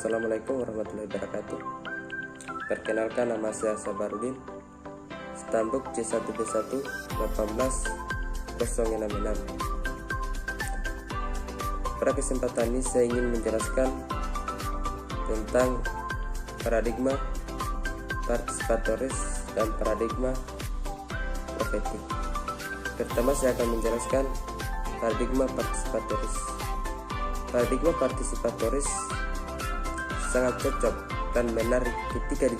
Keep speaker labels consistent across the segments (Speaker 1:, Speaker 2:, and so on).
Speaker 1: Assalamualaikum warahmatullahi wabarakatuh. Perkenalkan, nama saya Sabarudin, Stambuk C1B1 18066. Pada kesempatan ini saya ingin menjelaskan tentang paradigma partisipatoris dan paradigma profetik. Pertama saya akan menjelaskan paradigma partisipatoris. Paradigma partisipatoris sangat cocok dan menarik ketika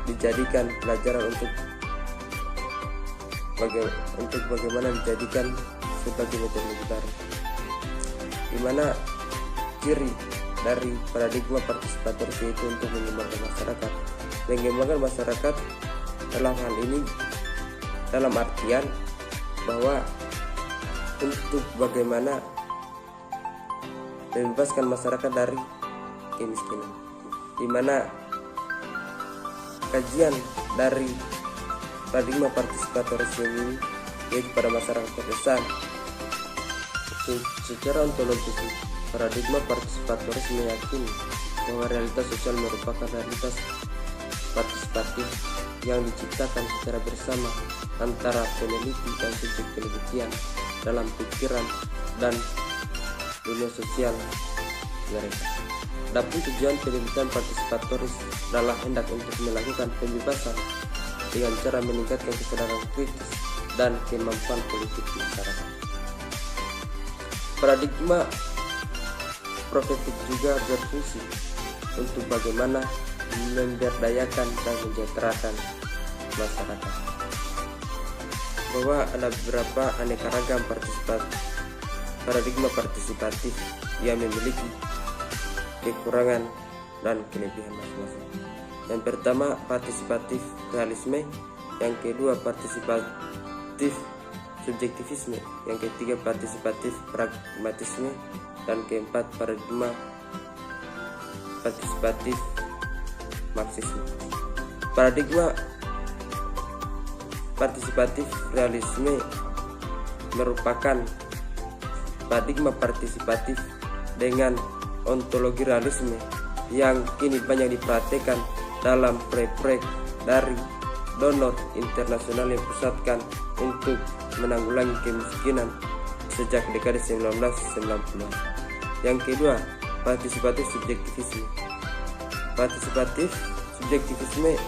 Speaker 1: dijadikan pelajaran untuk bagaimana dijadikan sebagai metodologi baru, di mana ciri dari paradigma partisipatoris yaitu untuk mengembangkan masyarakat dalam hal ini dalam artian bahwa untuk bagaimana membebaskan masyarakat dari kemiskinan, di mana kajian dari paradigma partisipatoris ini yaitu pada masyarakat pedesaan. Secara ontologis, paradigma partisipatoris meyakini bahwa realitas sosial merupakan realitas partisipatif yang diciptakan secara bersama antara peneliti dan subjek penelitian dalam pikiran dan dunia sosial mereka. Adapun tujuan penelitian partisipatoris adalah hendak untuk melakukan pembebasan dengan cara meningkatkan kesadaran kritis dan kemampuan politik masyarakat. Paradigma profetik juga berfungsi untuk bagaimana memberdayakan dan mensejahterakan masyarakat. Bahwa ada beberapa aneka ragam paradigma partisipatif yang memiliki kekurangan dan kelebihan masing-masing. Yang pertama, partisipatif realisme. Yang kedua, partisipatif subjektivisme. Yang ketiga, partisipatif pragmatisme. Dan keempat, paradigma partisipatif marxisme. Paradigma partisipatif realisme merupakan paradigma partisipatif dengan ontologi realisme yang kini banyak dipraktikkan dalam proyek-proyek dari donor internasional yang pusatkan untuk menanggulangi kemiskinan sejak dekade 1990-an. Yang kedua, partisipatif subjektivisme. Partisipatif subjektivisme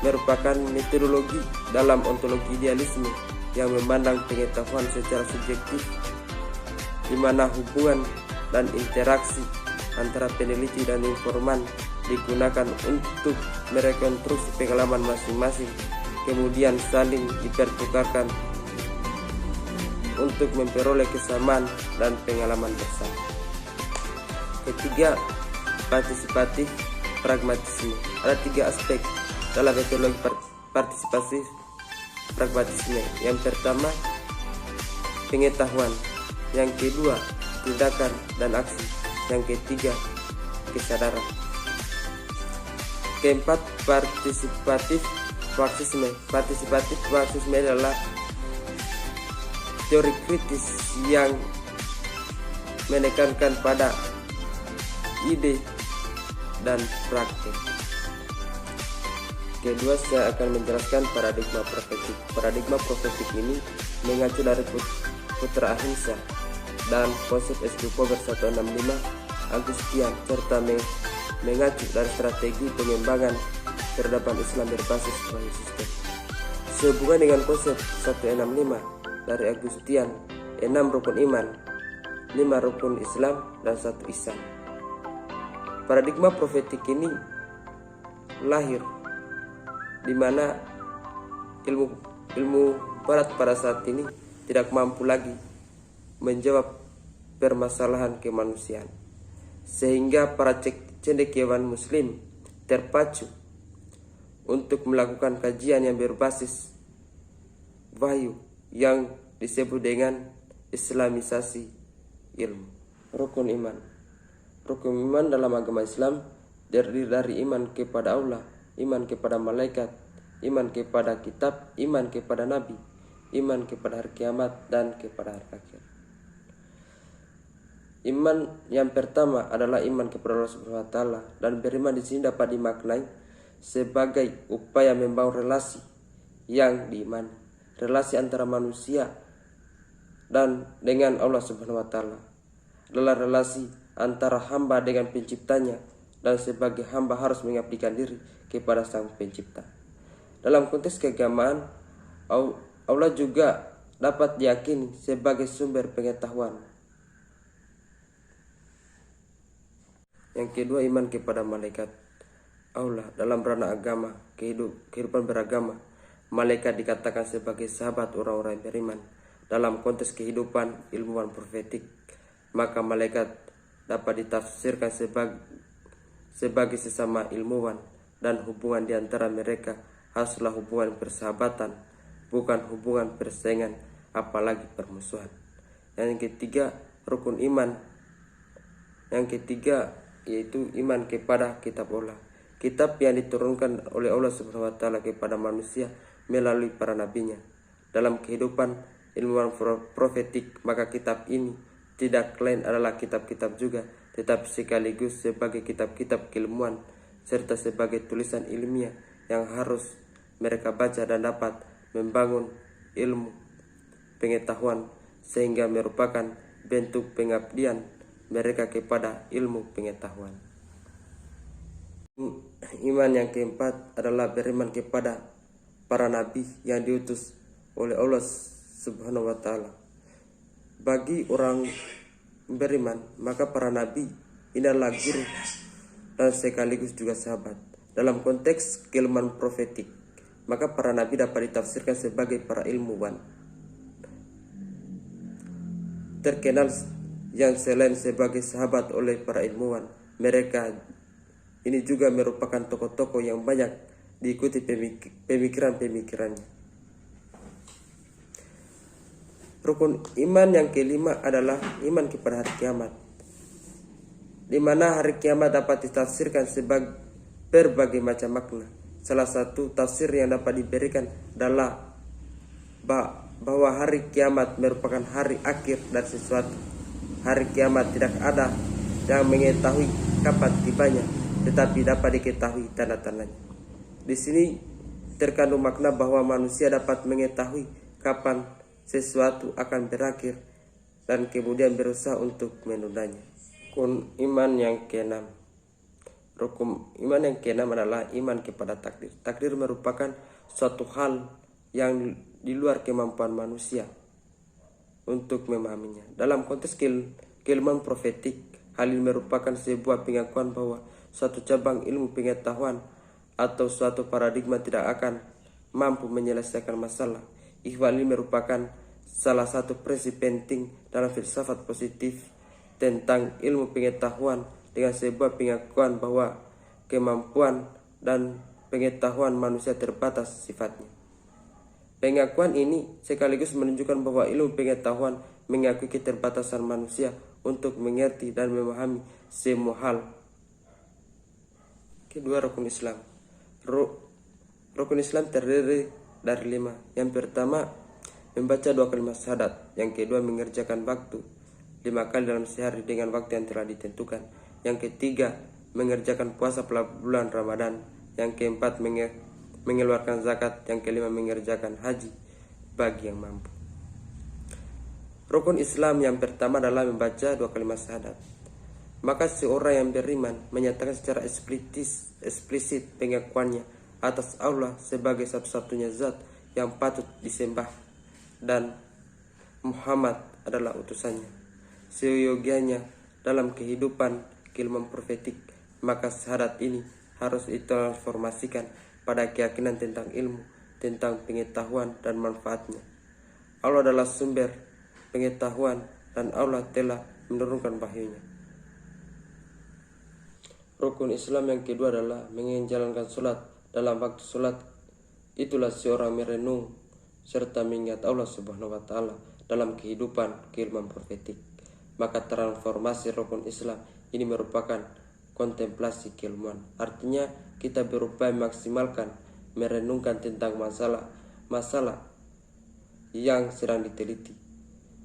Speaker 1: merupakan metodologi dalam ontologi idealisme yang memandang pengetahuan secara subjektif, di mana hubungan dan interaksi antara peneliti dan informan digunakan untuk merekonstruksi pengalaman masing-masing, kemudian saling dipertukarkan untuk memperoleh kesamaan dan pengalaman bersama. Ketiga, partisipatif pragmatisme. Ada tiga aspek dalam metodologi partisipatif pragmatisme. Yang pertama, pengetahuan. Yang kedua, tindakan dan aksi. Yang ketiga, kesadaran. Keempat, partisipatif marxisme. Partisipatif marxisme adalah teori kritis yang menekankan pada ide dan praktek. Kedua, saya akan menjelaskan paradigma profetik. Paradigma profetik ini mengacu dari Putra Ahimsa dan konsep Escobar 165 Agustian, serta mengacu dari strategi pengembangan peradaban Islam berbasis Wahyu Sistem. Sehubungan dengan konsep 165 dari Agustian, 6 rukun iman, 5 rukun Islam, dan 1 ihsan. Paradigma profetik ini lahir di mana ilmu barat pada saat ini tidak mampu lagi menjawab permasalahan kemanusiaan, sehingga para cendekiawan muslim terpacu untuk melakukan kajian yang berbasis wahyu yang disebut dengan islamisasi ilmu. Rukun iman. Rukun iman dalam agama Islam terdiri dari iman kepada Allah, iman kepada malaikat, iman kepada kitab, iman kepada nabi, iman kepada hari kiamat, dan kepada hari akhir. Iman yang pertama adalah iman kepada Allah Subhanahu wa taala, dan beriman di sini dapat dimaknai sebagai upaya membangun relasi yang diimani, relasi antara manusia dan dengan Allah Subhanahu wa taala adalah relasi antara hamba dengan penciptanya, dan sebagai hamba harus mengabdikan diri kepada Sang Pencipta. Dalam konteks keagamaan, Allah juga dapat diyakini sebagai sumber pengetahuan. Yang kedua, iman kepada malaikat Allah. Dalam ranah agama, kehidupan beragama, malaikat dikatakan sebagai sahabat orang-orang yang beriman. Dalam konteks kehidupan ilmuwan profetik, maka malaikat dapat ditafsirkan sebagai sesama ilmuwan, dan hubungan di antara mereka haruslah hubungan persahabatan, bukan hubungan persaingan, apalagi permusuhan. Yang ketiga, rukun iman. Yang ketiga yaitu iman kepada kitab Allah, kitab yang diturunkan oleh Allah Subhanahu wa taala kepada manusia melalui para nabinya. Dalam kehidupan ilmuwan profetik, maka kitab ini tidak lain adalah kitab-kitab juga, tetapi sekaligus sebagai kitab-kitab keilmuan serta sebagai tulisan ilmiah yang harus mereka baca dan dapat membangun ilmu pengetahuan, sehingga merupakan bentuk pengabdian mereka kepada ilmu pengetahuan. Iman yang keempat adalah beriman kepada para nabi yang diutus oleh Allah Subhanahu wa taala. Bagi orang beriman, maka para nabi ini adalah guru dan sekaligus juga sahabat. Dalam konteks keilmuan profetik, maka para nabi dapat ditafsirkan sebagai para ilmuwan terkenal yang selain sebagai sahabat oleh para ilmuwan. Mereka ini juga merupakan tokoh-tokoh yang banyak diikuti pemikiran-pemikirannya. Rukun iman yang kelima adalah iman kepada hari kiamat, di mana hari kiamat dapat ditafsirkan sebagai berbagai macam makna. Salah satu tafsir yang dapat diberikan adalah bahwa hari kiamat merupakan hari akhir dari sesuatu. Hari kiamat tidak ada yang mengetahui kapan tibanya, tetapi dapat diketahui tanda-tandanya. Di sini terkandung makna bahwa manusia dapat mengetahui kapan sesuatu akan berakhir dan kemudian berusaha untuk menundanya. Rukun iman yang keenam. Rukun iman yang keenam adalah iman kepada takdir. Takdir merupakan suatu hal yang di luar kemampuan manusia untuk memahaminya. Dalam konteks keilmuan profetik, hal ini merupakan sebuah pengakuan bahwa suatu cabang ilmu pengetahuan atau suatu paradigma tidak akan mampu menyelesaikan masalah. Ihwal ini merupakan salah satu prinsip penting dalam filsafat positif tentang ilmu pengetahuan, dengan sebuah pengakuan bahwa kemampuan dan pengetahuan manusia terbatas sifatnya. Pengakuan ini sekaligus menunjukkan bahwa ilmu pengetahuan mengakui keterbatasan manusia untuk mengerti dan memahami semua hal. Kedua, rukun Islam. Rukun Islam terdiri dari 5. Yang pertama, membaca 2 kalimat syahadat. Yang kedua, mengerjakan waktu 5 kali dalam sehari dengan waktu yang telah ditentukan. Yang ketiga, mengerjakan puasa bulan Ramadan. Yang keempat, mengeluarkan zakat. Yang kelima, mengerjakan haji bagi yang mampu. Rukun Islam yang pertama adalah membaca 2 kalimat syahadat. Maka seorang yang beriman menyatakan secara eksplisit pengakuannya atas Allah sebagai satu-satunya zat yang patut disembah dan Muhammad adalah utusannya. Seyogianya dalam kehidupan keilmuan profetik, maka syahadat ini harus ditransformasikan pada keyakinan tentang ilmu, tentang pengetahuan dan manfaatnya. Allah adalah sumber pengetahuan dan Allah telah menurunkan wahyunya. Rukun Islam yang kedua adalah menjalankan sholat. Dalam waktu sholat, itulah seorang merenung serta mengingat Allah Subhanahu wa taala dalam kehidupan keilmuan profetik. Maka transformasi rukun Islam ini merupakan kontemplasi keilmuan. Artinya kita berupaya memaksimalkan merenungkan tentang masalah yang sedang diteliti,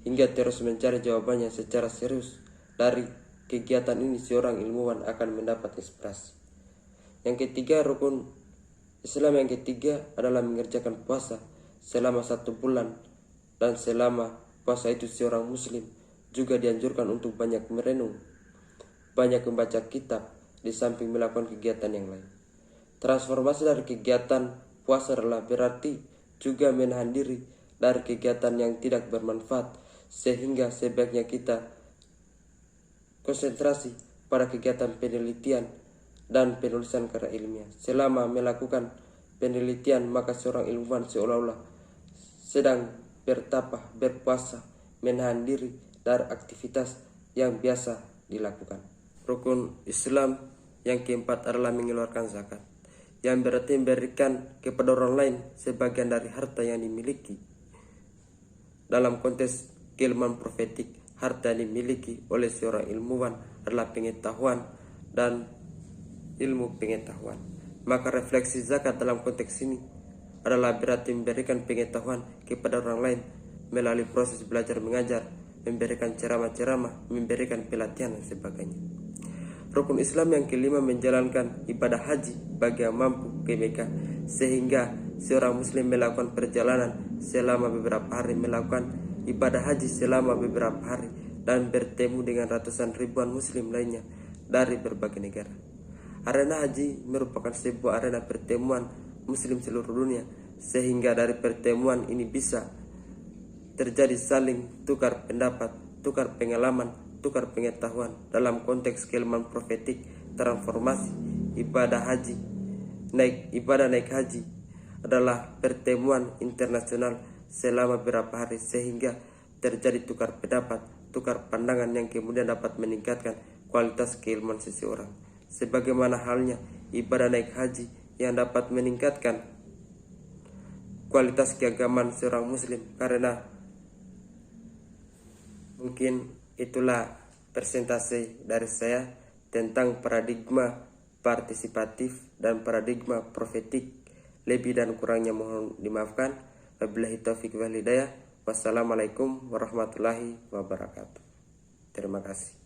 Speaker 1: hingga terus mencari jawabannya secara serius Dari kegiatan ini seorang ilmuwan akan mendapat inspirasi. Yang ketiga, rukun Islam yang ketiga adalah mengerjakan puasa selama 1 bulan, dan selama puasa itu seorang muslim juga dianjurkan untuk banyak merenung, banyak membaca kitab, di samping melakukan kegiatan yang lain. Transformasi dari kegiatan puasa adalah berarti juga menahan diri dari kegiatan yang tidak bermanfaat, sehingga sebaiknya kita konsentrasi pada kegiatan penelitian dan penulisan karya ilmiah. Selama melakukan penelitian, maka seorang ilmuwan seolah-olah sedang bertapah, berpuasa, menahan diri dari aktivitas yang biasa dilakukan. Rukun Islam yang keempat adalah mengeluarkan zakat, yang berarti memberikan kepada orang lain sebagian dari harta yang dimiliki. Dalam konteks keilmuan profetik, harta yang dimiliki oleh seorang ilmuwan adalah pengetahuan dan ilmu pengetahuan. Maka refleksi zakat dalam konteks ini adalah berarti memberikan pengetahuan kepada orang lain melalui proses belajar mengajar, memberikan ceramah-ceramah, memberikan pelatihan dan sebagainya. Rukun Islam yang kelima menjalankan ibadah haji bagi yang mampu ke Mekah, sehingga seorang muslim melakukan perjalanan selama beberapa hari, melakukan ibadah haji selama beberapa hari, dan bertemu dengan ratusan ribuan muslim lainnya dari berbagai negara. Arena haji merupakan sebuah arena pertemuan muslim seluruh dunia, sehingga dari pertemuan ini bisa terjadi saling tukar pendapat, tukar pengalaman, tukar pengetahuan. Dalam konteks keilmuan profetik, transformasi ibadah naik haji adalah pertemuan internasional selama beberapa hari, sehingga terjadi tukar pendapat, tukar pandangan yang kemudian dapat meningkatkan kualitas keilmuan seseorang. Sebagaimana halnya ibadah naik haji yang dapat meningkatkan kualitas keagamaan seorang muslim. Karena mungkin itulah presentasi dari saya tentang paradigma partisipatif dan paradigma profetik. Lebih dan kurangnya mohon dimaafkan. Wabillahi taufiq wal hidayah. Wassalamualaikum warahmatullahi wabarakatuh. Terima kasih.